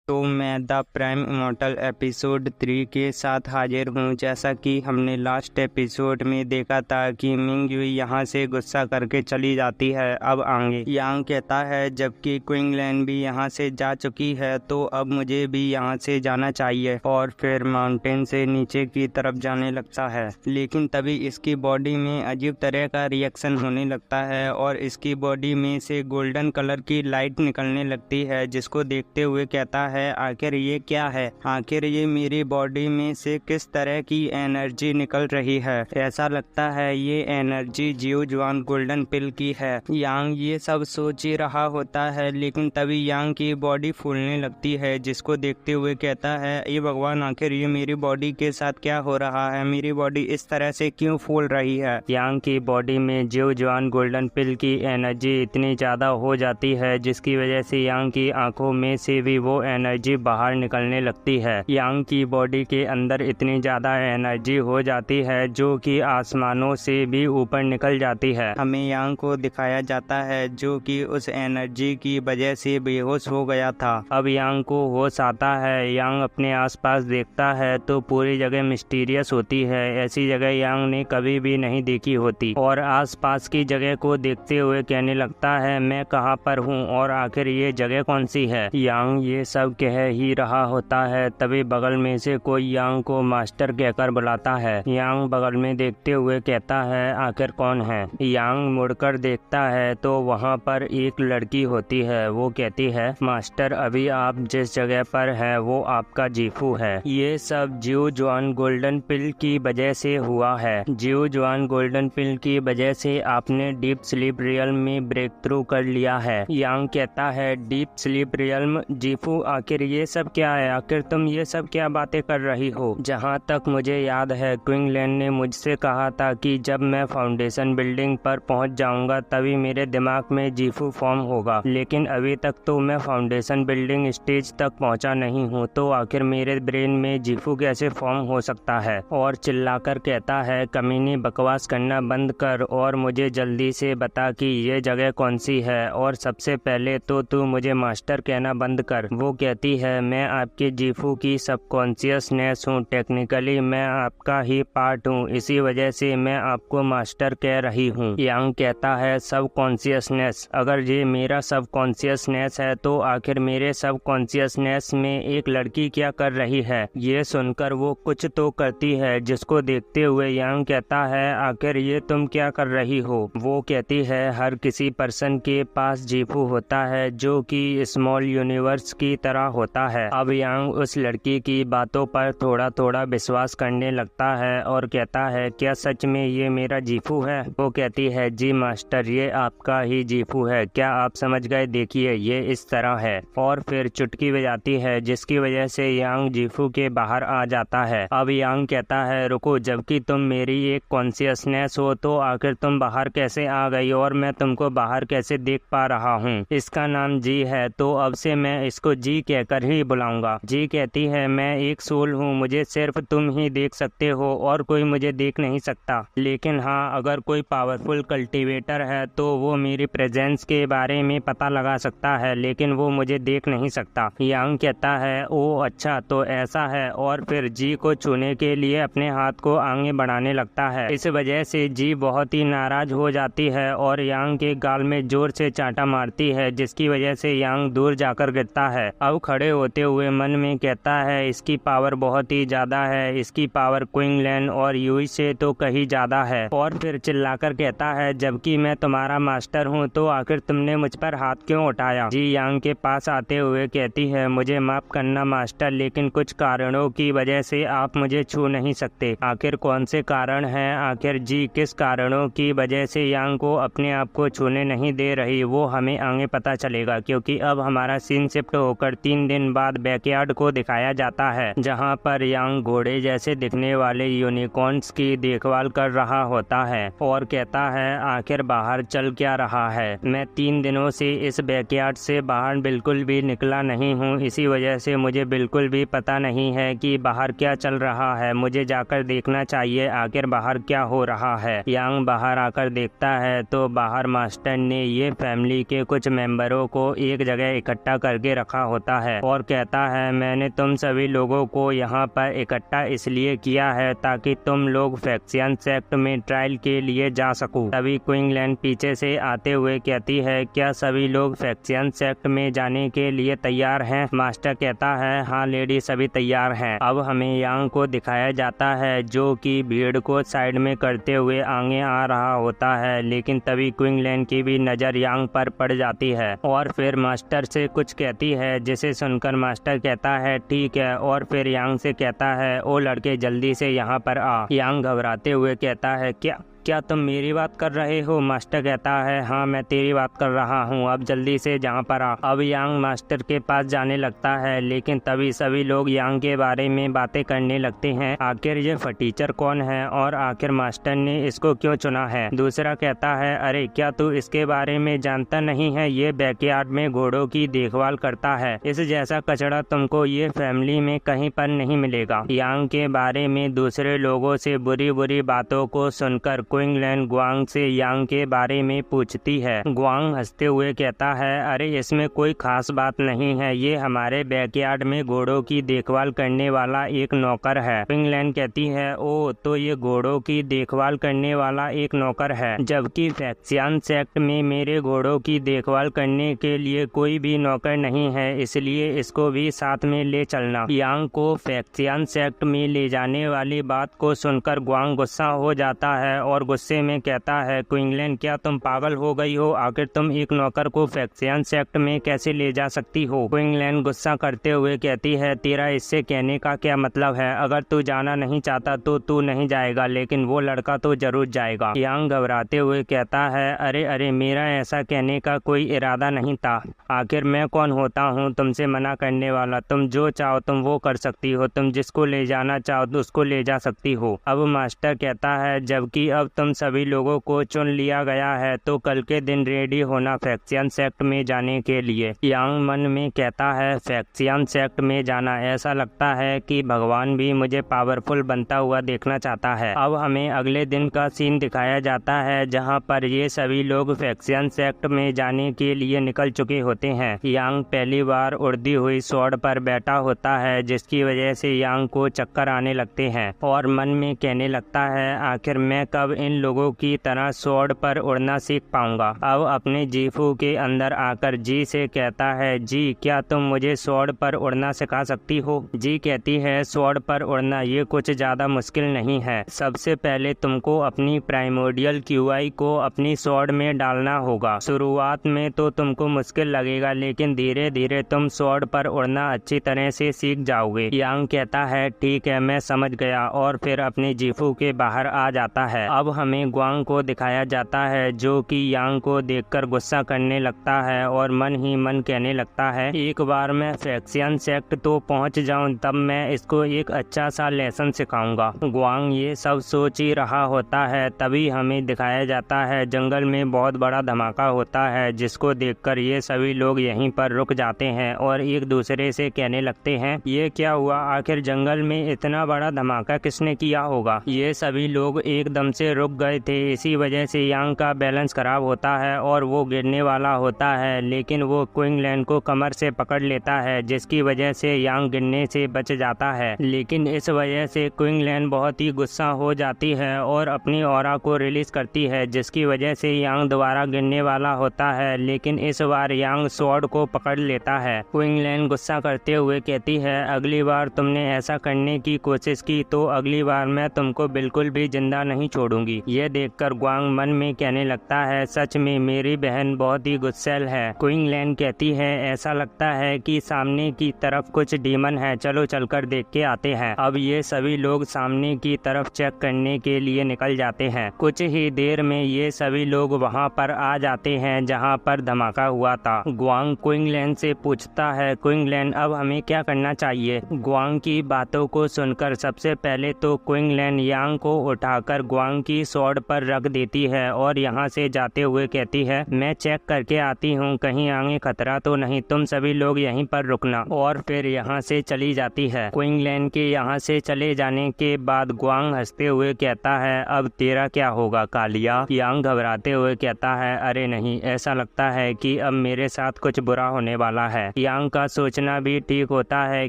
तो मैं the prime immortal episode 3 के साथ हाजिर हूँ। जैसा कि हमने लास्ट एपिसोड में देखा था कि मिंग युई यहाँ से गुस्सा करके चली जाती है। अब आगे यांग कहता है जबकि क्विंगलैन भी यहाँ से जा चुकी है तो अब मुझे भी यहाँ से जाना चाहिए, और फिर माउंटेन से नीचे की तरफ जाने लगता है। लेकिन तभी इसकी बॉडी में अजीब तरह का रिएक्शन होने लगता है और इसकी बॉडी में से गोल्डन कलर की लाइट निकलने लगती है, जिसको देखते हुए कहता है आखिर ये क्या है, आखिर ये मेरी बॉडी में से किस तरह की एनर्जी निकल रही है। ऐसा लगता है ये एनर्जी जियो जुआन गोल्डन पिल की है। यांग ये सब सोच ही रहा होता है, लेकिन तभी यांग की बॉडी फूलने लगती है, जिसको देखते हुए कहता है ये भगवान, आखिर ये मेरी बॉडी के साथ क्या हो रहा है, मेरी बॉडी इस तरह से क्यों फूल रही है। यांग की बॉडी में जियो जुआन गोल्डन पिल की एनर्जी इतनी ज्यादा हो जाती है जिसकी वजह से यांग की आंखों में से भी वो एनर्जी बाहर निकलने लगती है। यांग की बॉडी के अंदर इतनी ज्यादा एनर्जी हो जाती है जो कि आसमानों से भी ऊपर निकल जाती है। हमें यांग को दिखाया जाता है जो कि उस एनर्जी की वजह से बेहोश हो गया था। अब यांग को होश आता है। यांग अपने आसपास देखता है तो पूरी जगह मिस्टीरियस होती है। ऐसी जगह यांग ने कभी भी नहीं देखी होती और आसपास की जगह को देखते हुए कहने लगता है मैं कहाँ पर हूँ और आखिर ये जगह कौन सी है। यांग ये सब कह ही रहा होता है तभी बगल में से कोई यांग को मास्टर कहकर बुलाता है। यांग बगल में देखते हुए कहता है आखिर कौन है। यांग मुड़कर देखता है तो वहाँ पर एक लड़की होती है। वो कहती है मास्टर, अभी आप जिस जगह पर है वो आपका जीफू है। ये सब जियो जुआन गोल्डन पिल की वजह से हुआ है। जियो जुआन गोल्डन पिल की वजह से आपने डीप स्लीप रियल्म में ब्रेक थ्रू कर लिया है। यांग कहता है डीप स्लीप रियल्म? जीफू, आखिर ये सब क्या है, आखिर तुम ये सब क्या बातें कर रही हो। जहाँ तक मुझे याद है क्विंगलैन ने मुझसे कहा था कि जब मैं फाउंडेशन बिल्डिंग पर पहुँच जाऊंगा तभी मेरे दिमाग में जीफू फॉर्म होगा, लेकिन अभी तक तो मैं फाउंडेशन बिल्डिंग स्टेज तक पहुँचा नहीं हूँ, तो आखिर मेरे ब्रेन में जीफू कैसे फॉर्म हो सकता है। और चिल्लाकर कहता है कमीनी, बकवास करना बंद कर और मुझे जल्दी से बता कि ये जगह कौन सी है, और सबसे पहले तो तू मुझे मास्टर कहना बंद कर। वो कहती है मैं आपके जीफू की सबकॉन्शियसनेस हूँ, टेक्निकली मैं आपका ही पार्ट हूँ, इसी वजह से मैं आपको मास्टर कह रही हूँ। यांग कहता है सबकॉन्शियसनेस? अगर ये मेरा सबकॉन्शियसनेस है तो आखिर मेरे सबकॉन्शियसनेस में एक लड़की क्या कर रही है। ये सुनकर वो कुछ तो करती है, जिसको देखते हुए यांग कहता है आखिर ये तुम क्या कर रही हो। वो कहती है हर किसी पर्सन के पास जीफू होता है जो कि स्मॉल यूनिवर्स की तरह होता है। अब यांग उस लड़की की बातों पर थोड़ा थोड़ा विश्वास करने लगता है और कहता है क्या सच में ये मेरा जीफू है। वो कहती है जी मास्टर, ये आपका ही जीफू है, क्या आप समझ गए, देखिए ये इस तरह है। और फिर चुटकी बजाती है जिसकी वजह से यांग जीफू के बाहर आ जाता है। अब यांग कहता है रुको, जबकि तुम मेरी एक कॉन्शियसनेस हो तो आखिर तुम बाहर कैसे आ गई और मैं तुमको बाहर कैसे देख पा रहा हूँ। इसका नाम जी है तो अब से मैं इसको जी कहकर ही बुलाऊंगा। जी कहती है मैं एक सोल हूँ, मुझे सिर्फ तुम ही देख सकते हो और कोई मुझे देख नहीं सकता, लेकिन हाँ अगर कोई पावरफुल कल्टीवेटर है तो वो मेरी प्रेजेंस के बारे में पता लगा सकता है, लेकिन वो मुझे देख नहीं सकता। यांग कहता है ओ अच्छा तो ऐसा है, और फिर जी को छूने के लिए अपने हाथ को आगे बढ़ाने लगता है। इस वजह से जी बहुत ही नाराज हो जाती है और यांग के गाल में जोर से चांटा मारती है, जिसकी वजह से यांग दूर जाकर गिरता है। अब खड़े होते हुए मन में कहता है इसकी पावर बहुत ही ज्यादा है, इसकी पावर क्विंगलैन और युई से तो कहीं ज्यादा है। और फिर चिल्लाकर कहता है जबकि मैं तुम्हारा मास्टर हूँ तो आखिर तुमने मुझ पर हाथ क्यों उठाया। जी यांग के पास आते हुए कहती है मुझे माफ करना मास्टर, लेकिन कुछ कारणों की वजह से आप मुझे छू नहीं सकते। आखिर कौन से कारण हैं, आखिर जी किस कारणों की वजह से यांग को अपने आप को छूने नहीं दे रही, वो हमें आगे पता चलेगा, क्योंकि अब हमारा सीन शिफ्ट होकर 3 दिन बाद बैकयार्ड को दिखाया जाता है, जहां पर यांग घोड़े जैसे दिखने वाले यूनिकॉर्न्स की देखभाल कर रहा होता है और कहता है आखिर बाहर चल क्या रहा है। मैं 3 दिनों से इस बैकयार्ड से बाहर बिल्कुल भी निकला नहीं हूँ, इसी वजह से मुझे बिल्कुल भी पता नहीं है कि बाहर क्या चल रहा है। मुझे जाकर देखना चाहिए आखिर बाहर क्या हो रहा है। यांग बाहर आकर देखता है तो बाहर मास्टर ने ये फैमिली के कुछ मेंबरों को एक जगह इकट्ठा करके रखा होता है और और कहता है मैंने तुम सभी लोगों को यहाँ पर इकट्ठा इसलिए किया है ताकि तुम लोग फैक्सियन सेक्ट में ट्रायल के लिए जा सको। तभी क्विंगलैंड पीछे से आते हुए कहती है क्या सभी लोग फैक्सियन सेक्ट में जाने के लिए तैयार हैं? मास्टर कहता है हाँ लेडी सभी तैयार हैं। अब हमें यांग को दिखाया जाता है जो कि भीड़ को साइड में करते हुए आगे आ रहा होता है, लेकिन तभी क्विंगलैंड की भी नजर यांग पर पड़ जाती है और फिर मास्टर से कुछ कहती है, जिसे सुनकर मास्टर कहता है ठीक है और फिर यांग से कहता है ओ लड़के जल्दी से यहाँ पर आ। यांग घबराते हुए कहता है क्या तुम मेरी बात कर रहे हो? मास्टर कहता है हाँ मैं तेरी बात कर रहा हूँ, अब जल्दी से जहाँ पर आ। अब यांग मास्टर के पास जाने लगता है, लेकिन तभी सभी लोग यांग के बारे में बातें करने लगते हैं। आखिर ये फटीचर कौन है और आखिर मास्टर ने इसको क्यों चुना है? दूसरा कहता है अरे क्या तू इसके बारे में जानता नहीं है? ये बैकयार्ड में घोड़ों की देखभाल करता है, इस जैसा कचड़ा तुमको ये फैमिली में कहीं पर नहीं मिलेगा। यांग के बारे में दूसरे लोगों से बुरी बुरी बातों को सुनकर क्विंगलैंड ग्वांग से यांग के बारे में पूछती है। ग्वांग हंसते हुए कहता है अरे इसमें कोई खास बात नहीं है, ये हमारे बैकयार्ड में घोड़ों की देखभाल करने वाला एक नौकर है। क्विंगलैंड कहती है ओ तो ये घोड़ों की देखभाल करने वाला एक नौकर है, जबकि फैक्सियन सेक्ट में मेरे घोड़ों की देखभाल करने के लिए कोई भी नौकर नहीं है, इसलिए इसको भी साथ में ले चलना। यांग को फैक्सियन सेक्ट में ले जाने वाली बात को सुनकर ग्वांग गुस्सा हो जाता है और गुस्से में कहता है क्विंगलैंड क्या तुम पागल हो गई हो? आखिर तुम एक नौकर को फैक्सियन सेक्ट में कैसे ले जा सकती हो? क्विंगलैंड गुस्सा करते हुए कहती है तेरा इससे कहने का क्या मतलब है? अगर तू जाना नहीं चाहता तो तू नहीं जाएगा, लेकिन वो लड़का तो जरूर जाएगा। यांग घबराते हुए कहता है अरे अरे मेरा ऐसा कहने का कोई इरादा नहीं था, आखिर मैं कौन होता हूँ तुमसे मना करने वाला? तुम जो चाहो तुम वो कर सकती हो, तुम जिसको ले जाना चाहो तो उसको ले जा सकती हो। अब मास्टर कहता है जबकि अब तुम सभी लोगों को चुन लिया गया है तो कल के दिन रेडी होना फैक्सियन सेक्ट में जाने के लिए। यांग मन में कहता है फैक्सियन सेक्ट में जाना, ऐसा लगता है कि भगवान भी मुझे पावरफुल बनता हुआ देखना चाहता है। अब हमें अगले दिन का सीन दिखाया जाता है जहां पर ये सभी लोग फैक्सियन सेक्ट में जाने के लिए निकल चुके होते हैं। यांग पहली बार उड़ती हुई स्वॉर्ड पर बैठा होता है, जिसकी वजह से यांग को चक्कर आने लगते हैं और मन में कहने लगता है आखिर मैं कब इन लोगों की तरह स्वॉर्ड पर उड़ना सीख पाऊंगा। अब अपने जीफू के अंदर आकर जी से कहता है जी क्या तुम मुझे स्वॉर्ड पर उड़ना सिखा सकती हो? जी कहती है स्वॉर्ड पर उड़ना ये कुछ ज्यादा मुश्किल नहीं है, सबसे पहले तुमको अपनी प्राइमोर्डियल क्यूआई को अपनी स्वॉर्ड में डालना होगा। शुरुआत में तो तुमको मुश्किल लगेगा, लेकिन धीरे धीरे तुम स्वॉर्ड पर उड़ना अच्छी तरह से सीख जाओगे। यांग कहता है ठीक है मैं समझ गया और फिर अपने जीफू के बाहर आ जाता है। अब हमें ग्वांग को दिखाया जाता है जो कि यांग को देखकर गुस्सा करने लगता है और मन ही मन कहने लगता है एक बार मैं फैक्सियन सेक्ट तो पहुंच जाऊं तब मैं इसको एक अच्छा सा लेसन सिखाऊंगा। ग्वांग ये सब सोच ही रहा होता है, तभी हमें दिखाया जाता है जंगल में बहुत बड़ा धमाका होता है, जिसको देखकर ये सभी लोग यहीं पर रुक जाते हैं और एक दूसरे से कहने लगते हैं ये क्या हुआ? आखिर जंगल में इतना बड़ा धमाका किसने किया होगा? ये सभी लोग एकदम से रुक गए थे, इसी वजह से यांग का बैलेंस खराब होता है और वो गिरने वाला होता है, लेकिन वो क्विंगलैंड को कमर से पकड़ लेता है, जिसकी वजह से यांग गिरने से बच जाता है। लेकिन इस वजह से क्विंगलैंड बहुत ही गुस्सा हो जाती है और अपनी ऑरा को रिलीज करती है, जिसकी वजह से यांग दोबारा गिरने वाला होता है, लेकिन इस बार यांग स्वॉर्ड को पकड़ लेता है। क्विंगलैंड गुस्सा करते हुए कहती है अगली बार तुमने ऐसा करने की कोशिश की तो अगली बार मैं तुमको बिल्कुल भी जिंदा नहीं छोड़ूंगी। ये देखकर ग्वांग मन में कहने लगता है सच में मेरी बहन बहुत ही गुस्सैल है। क्विंगलैंड कहती है ऐसा लगता है कि सामने की तरफ कुछ डीमन है, चलो चलकर देख के आते हैं। अब ये सभी लोग सामने की तरफ चेक करने के लिए निकल जाते हैं। कुछ ही देर में ये सभी लोग वहाँ पर आ जाते हैं जहाँ पर धमाका हुआ था। ग्वांग क्विंगलैंड से पूछता है क्विंगलैंड अब हमें क्या करना चाहिए? ग्वांग की बातों को सुनकर सबसे पहले तो क्विंगलैंड यांग को उठाकर ग्वांग की अपनी स्वॉर्ड पर रख देती है और यहाँ से जाते हुए कहती है, मैं चेक करके आती हूँ, कहीं आगे खतरा तो नहीं, तुम सभी लोग यहीं पर रुकना। और फिर यहाँ से चली जाती है। क्विंगलैंड के यहाँ से चले जाने के बाद ग्वांग हंसते हुए कहता है, अब तेरा क्या होगा कालिया। यांग घबराते हुए कहता है, अरे नहीं, ऐसा लगता है कि अब मेरे साथ कुछ बुरा होने वाला है। यांग का सोचना भी ठीक होता है,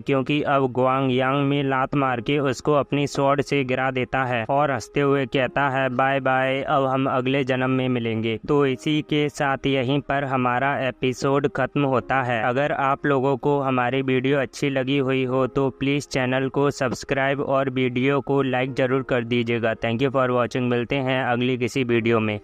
क्योंकि अब ग्वांग यांग में लात मार के उसको अपनी स्वॉर्ड से गिरा देता है और हंसते हुए कहता है, बाय बाय, अब हम अगले जन्म में मिलेंगे। तो इसी के साथ यहीं पर हमारा एपिसोड खत्म होता है। अगर आप लोगों को हमारी वीडियो अच्छी लगी हुई हो तो प्लीज़ चैनल को सब्सक्राइब और वीडियो को लाइक ज़रूर कर दीजिएगा। Thank you for watching. मिलते हैं अगली किसी वीडियो में।